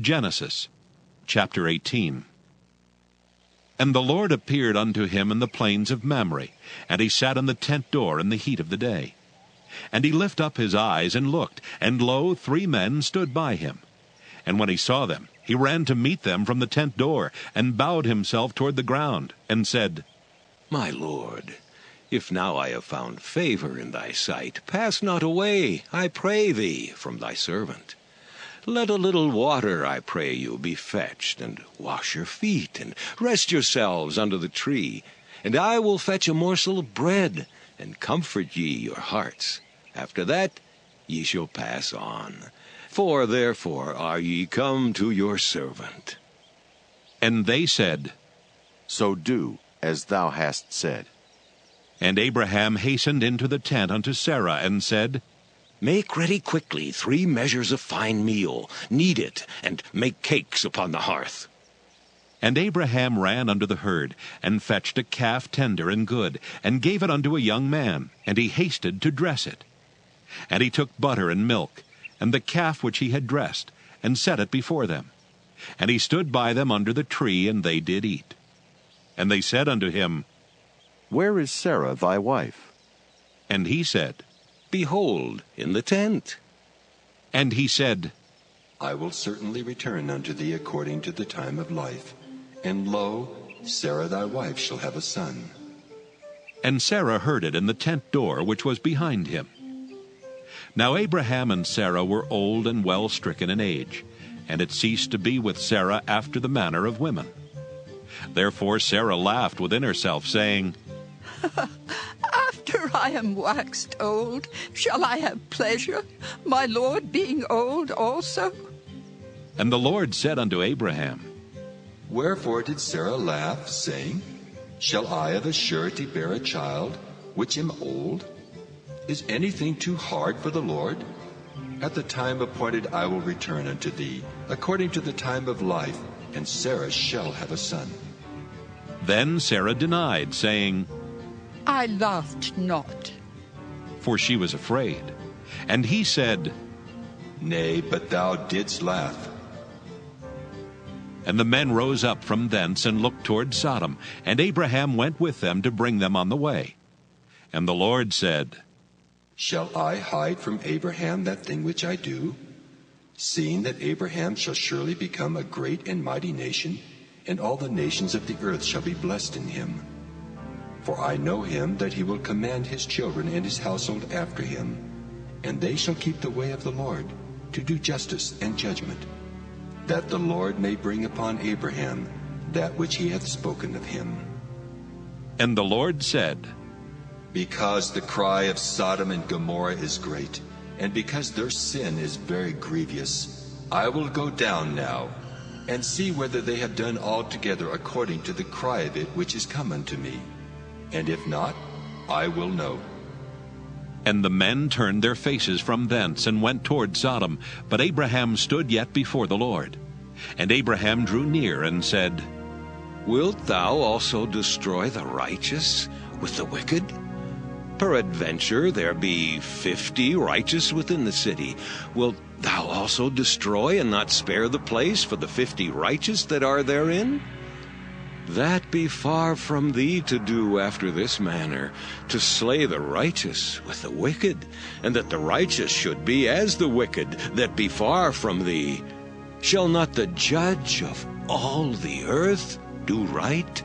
Genesis chapter 18. And the Lord appeared unto him in the plains of Mamre, and he sat in the tent door in the heat of the day. And he lifted up his eyes and looked, and lo, 3 men stood by him. And when he saw them, he ran to meet them from the tent door, and bowed himself toward the ground, and said, My Lord, if now I have found favor in thy sight, pass not away, I pray thee, from thy servant. Let a little water, I pray you, be fetched, and wash your feet, and rest yourselves under the tree. And I will fetch a morsel of bread, and comfort ye your hearts. After that ye shall pass on. For therefore are ye come to your servant. And they said, So do as thou hast said. And Abraham hastened into the tent unto Sarah, and said, Make ready quickly 3 measures of fine meal, knead it, and make cakes upon the hearth. And Abraham ran unto the herd, and fetched a calf tender and good, and gave it unto a young man, and he hasted to dress it. And he took butter and milk, and the calf which he had dressed, and set it before them. And he stood by them under the tree, and they did eat. And they said unto him, Where is Sarah thy wife? And he said, Behold, in the tent. And he said, I will certainly return unto thee according to the time of life. And lo, Sarah thy wife shall have a son. And Sarah heard it in the tent door which was behind him. Now Abraham and Sarah were old and well stricken in age, and it ceased to be with Sarah after the manner of women. Therefore Sarah laughed within herself, saying, After I am waxed old, shall I have pleasure, my Lord being old also? And the Lord said unto Abraham, Wherefore did Sarah laugh, saying, Shall I of a surety bear a child, which am old? Is anything too hard for the Lord? At the time appointed I will return unto thee, according to the time of life, and Sarah shall have a son. Then Sarah denied, saying, I laughed not. For she was afraid. And he said, Nay, but thou didst laugh. And the men rose up from thence, and looked toward Sodom. And Abraham went with them to bring them on the way. And the Lord said, Shall I hide from Abraham that thing which I do? Seeing that Abraham shall surely become a great and mighty nation, and all the nations of the earth shall be blessed in him. For I know him that he will command his children and his household after him, and they shall keep the way of the Lord, to do justice and judgment, that the Lord may bring upon Abraham that which he hath spoken of him. And the Lord said, Because the cry of Sodom and Gomorrah is great, and because their sin is very grievous, I will go down now, and see whether they have done altogether according to the cry of it which is come unto me. And if not, I will know. And the men turned their faces from thence, and went toward Sodom. But Abraham stood yet before the Lord. And Abraham drew near, and said, Wilt thou also destroy the righteous with the wicked? Peradventure there be 50 righteous within the city. Wilt thou also destroy and not spare the place for the 50 righteous that are therein? That be far from thee to do after this manner, to slay the righteous with the wicked, and that the righteous should be as the wicked that be far from thee. Shall not the judge of all the earth do right?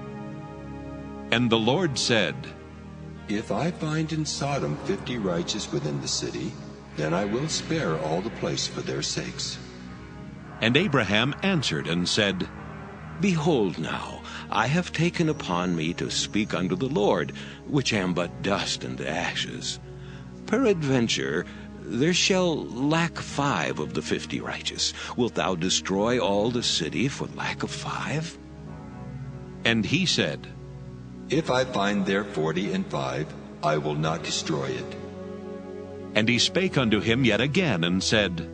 And the Lord said, If I find in Sodom 50 righteous within the city, then I will spare all the place for their sakes. And Abraham answered and said, Behold now, I have taken upon me to speak unto the Lord, which am but dust and ashes. Peradventure there shall lack 5 of the 50 righteous. Wilt thou destroy all the city for lack of 5? And he said, If I find there 45, I will not destroy it. And he spake unto him yet again, and said,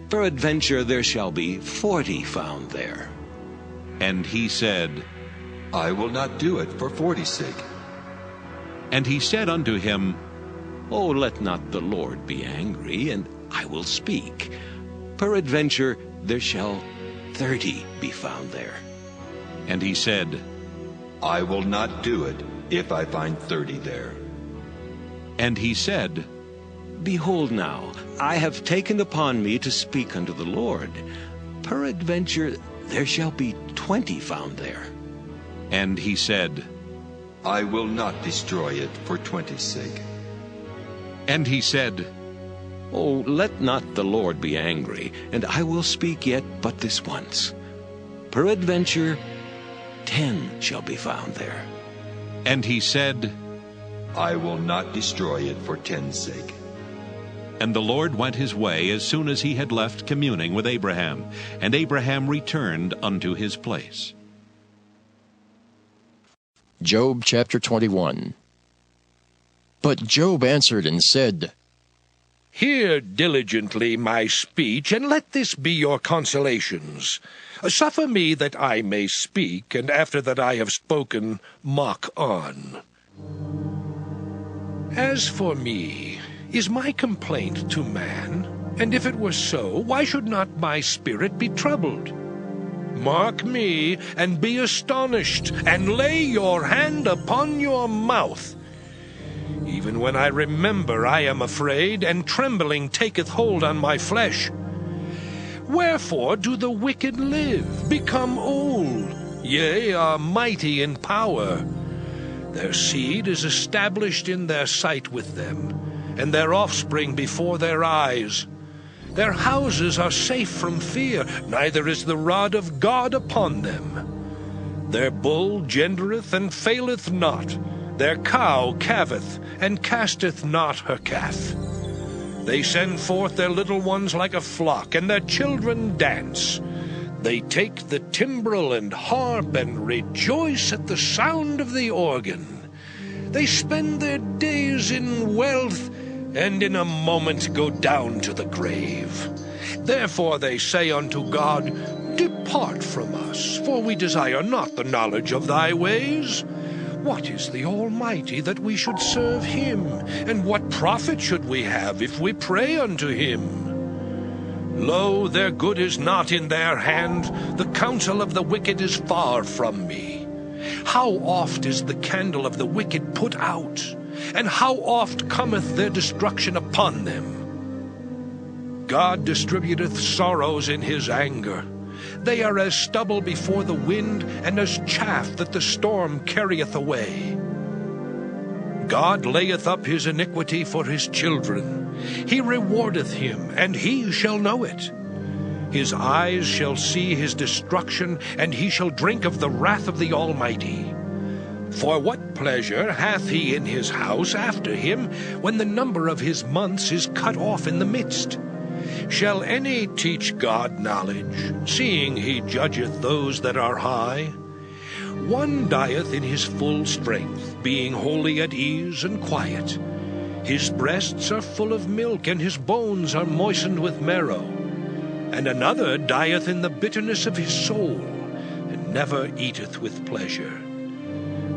Peradventure there shall be 40 found there. And he said, I will not do it for 40's sake. And he said unto him, Oh, let not the Lord be angry, and I will speak. Peradventure there shall 30 be found there. And he said, I will not do it if I find 30 there. And he said, Behold now, I have taken upon me to speak unto the Lord. Peradventure there shall be 20 found there. And he said, I will not destroy it for 20's sake. And he said, Oh, let not the Lord be angry, and I will speak yet but this once. Peradventure 10 shall be found there. And he said, I will not destroy it for 10's sake. And the Lord went his way as soon as he had left communing with Abraham, and Abraham returned unto his place. Job chapter 21. But Job answered and said, Hear diligently my speech, and let this be your consolations. Suffer me that I may speak, and after that I have spoken, mock on. As for me, is my complaint to man? And if it were so, why should not my spirit be troubled? Mark me, and be astonished, and lay your hand upon your mouth. Even when I remember, I am afraid, and trembling taketh hold on my flesh. Wherefore do the wicked live, become old, yea, are mighty in power? Their seed is established in their sight with them, and their offspring before their eyes. Their houses are safe from fear, neither is the rod of God upon them. Their bull gendereth and faileth not. Their cow calveth, and casteth not her calf. They send forth their little ones like a flock, and their children dance. They take the timbrel and harp, and rejoice at the sound of the organ. They spend their days in wealth, and in a moment go down to the grave. Therefore they say unto God, Depart from us, for we desire not the knowledge of thy ways. What is the Almighty that we should serve him? And what profit should we have if we pray unto him? Lo, their good is not in their hand, the counsel of the wicked is far from me. How oft is the candle of the wicked put out, and how oft cometh their destruction upon them? God distributeth sorrows in his anger. They are as stubble before the wind, and as chaff that the storm carrieth away. God layeth up his iniquity for his children. He rewardeth him, and he shall know it. His eyes shall see his destruction, and he shall drink of the wrath of the Almighty. For what pleasure hath he in his house after him, when the number of his months is cut off in the midst? Shall any teach God knowledge, seeing he judgeth those that are high? One dieth in his full strength, being wholly at ease and quiet. His breasts are full of milk, and his bones are moistened with marrow. And another dieth in the bitterness of his soul, and never eateth with pleasure.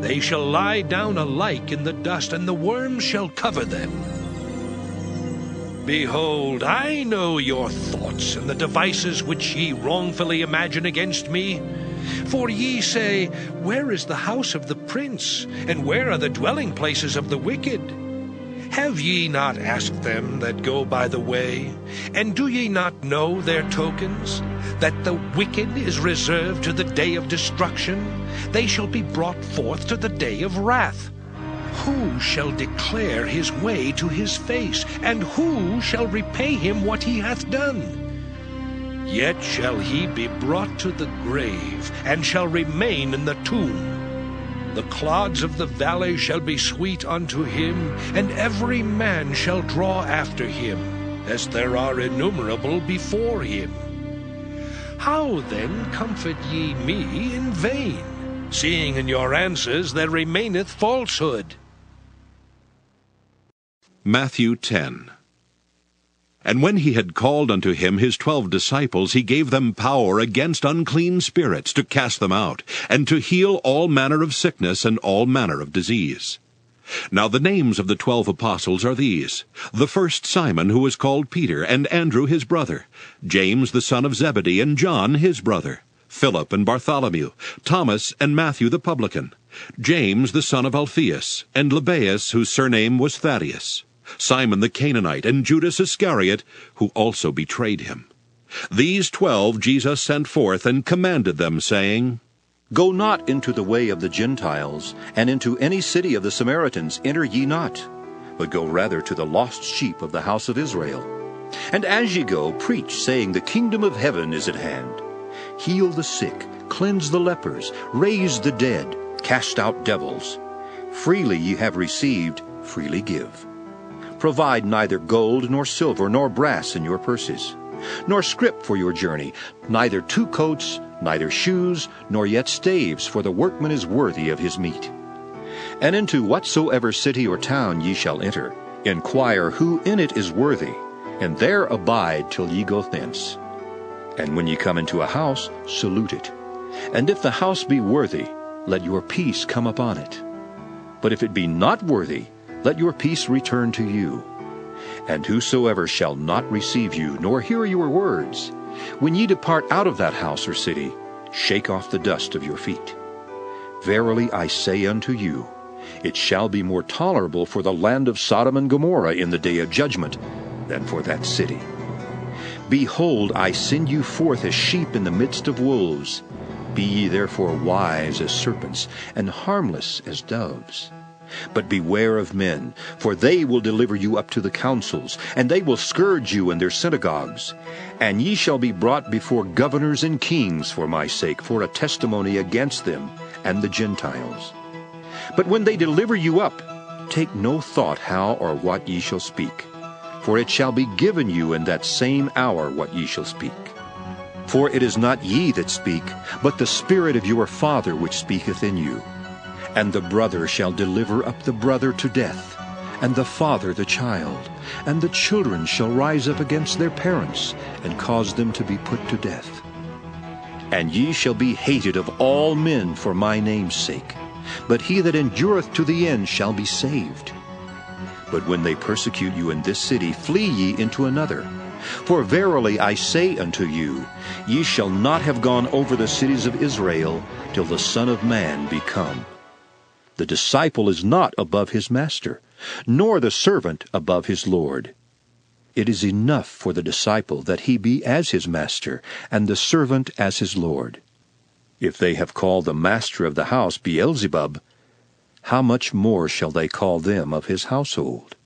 They shall lie down alike in the dust, and the worms shall cover them. Behold, I know your thoughts, and the devices which ye wrongfully imagine against me. For ye say, Where is the house of the prince, and where are the dwelling places of the wicked? Have ye not asked them that go by the way? And do ye not know their tokens? That the wicked is reserved to the day of destruction? They shall be brought forth to the day of wrath. Who shall declare his way to his face? And who shall repay him what he hath done? Yet shall he be brought to the grave, and shall remain in the tomb. The clods of the valley shall be sweet unto him, and every man shall draw after him, as there are innumerable before him. How then comfort ye me in vain, seeing in your answers there remaineth falsehood? Matthew 10. And when he had called unto him his 12 disciples, he gave them power against unclean spirits to cast them out, and to heal all manner of sickness and all manner of disease. Now the names of the 12 apostles are these: the first Simon, who was called Peter, and Andrew his brother, James the son of Zebedee, and John his brother, Philip and Bartholomew, Thomas and Matthew the publican, James the son of Alphaeus, and Lebbaeus, whose surname was Thaddeus, Simon the Canaanite, and Judas Iscariot, who also betrayed him. These 12 Jesus sent forth, and commanded them, saying, Go not into the way of the Gentiles, and into any city of the Samaritans enter ye not, but go rather to the lost sheep of the house of Israel. And as ye go, preach, saying, The kingdom of heaven is at hand. Heal the sick, cleanse the lepers, raise the dead, cast out devils. Freely ye have received, freely give. Provide neither gold nor silver nor brass in your purses, nor scrip for your journey, neither 2 coats, neither shoes, nor yet staves, for the workman is worthy of his meat. And into whatsoever city or town ye shall enter, inquire who in it is worthy, and there abide till ye go thence. And when ye come into a house, salute it. And if the house be worthy, let your peace come upon it. But if it be not worthy, let your peace return to you. And whosoever shall not receive you, nor hear your words, when ye depart out of that house or city, shake off the dust of your feet. Verily I say unto you, it shall be more tolerable for the land of Sodom and Gomorrah in the day of judgment than for that city. Behold, I send you forth as sheep in the midst of wolves. Be ye therefore wise as serpents, and harmless as doves. But beware of men, for they will deliver you up to the councils, and they will scourge you in their synagogues. And ye shall be brought before governors and kings for my sake, for a testimony against them and the Gentiles. But when they deliver you up, take no thought how or what ye shall speak, for it shall be given you in that same hour what ye shall speak. For it is not ye that speak, but the Spirit of your Father which speaketh in you. And the brother shall deliver up the brother to death, and the father the child, and the children shall rise up against their parents, and cause them to be put to death. And ye shall be hated of all men for my name's sake, but he that endureth to the end shall be saved. But when they persecute you in this city, flee ye into another. For verily I say unto you, ye shall not have gone over the cities of Israel till the Son of Man be come. The disciple is not above his master, nor the servant above his Lord. It is enough for the disciple that he be as his master, and the servant as his Lord. If they have called the master of the house Beelzebub, how much more shall they call them of his household?